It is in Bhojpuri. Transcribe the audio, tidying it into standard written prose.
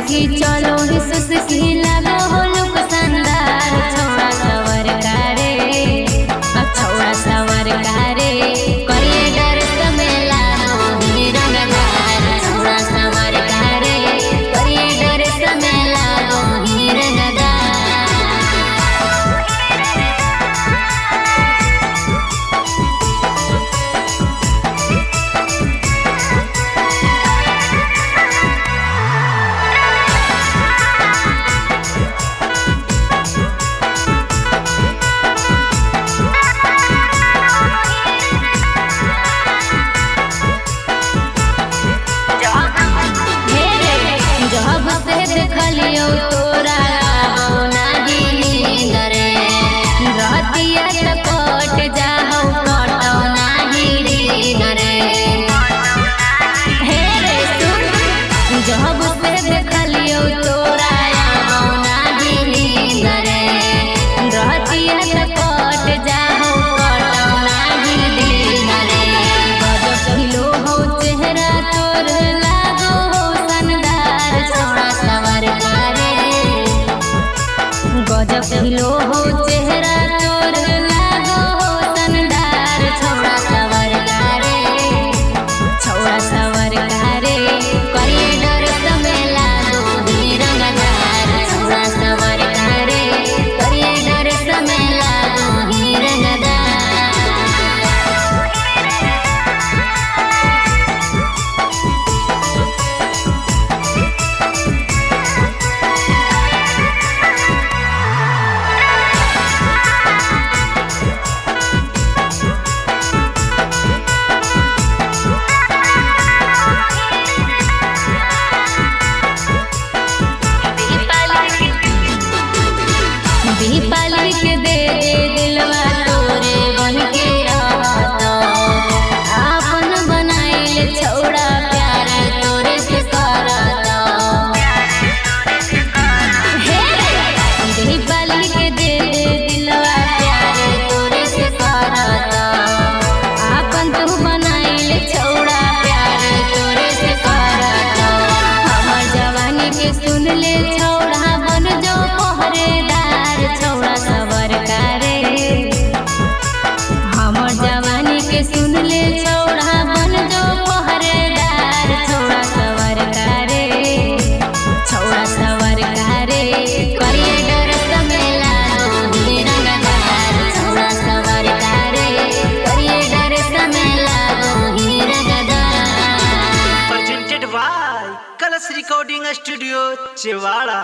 मुस्की चलो ही सुस्की लगो हो लुक शानदार छौड़ा सवर कारे छौड़ा सवर कारे करिए डर समेला ही रंगदार छौड़ा सवर कारे करिए डर समेला ही रंगदार। देखलियो तोरा नाही नींद रे रहतिया त कट जाहौ कटौ नाही नींद रे हे रे सुन जब से देखलियो तोरा नाही नींद रे रहतिया त कट जाहौ कटौ नाही नींद रे गजब खिलो हो चेहरा तोर लागो हो शानदार छौड़ा सवर कारे गजब खिलो हो चेहरा तोर लागो हो शानदार छौड़ा सवर कारे छौड़ा सवर कारे करिए डर समेला ही रंगदार छौड़ा सवर कारे करिए डर समेला ही रंगदार। दीपाली के दे दिलवा तोरे बन के रहता आपन बनाइल छौड़ा प्यार तोरे से करता हे दीपाली के दे दिलवा प्यार तोरे से करता आपन तू बनाइल छौड़ा प्यार तोरे से करता हमर जवानी के सुन ले छौड़ा बन जो पहरेदार छौड़ा सवर कारे हमर जवानी के सुन ले छौड़ा बन जो पहरेदार छौड़ा सवर कारे छौड़ा सवर कारे करिए डर समेला ही रंगदार छौड़ा सवर कारे करिए डर समेला ही रंगदार। Presented by Colors Recording Studio, Chewala।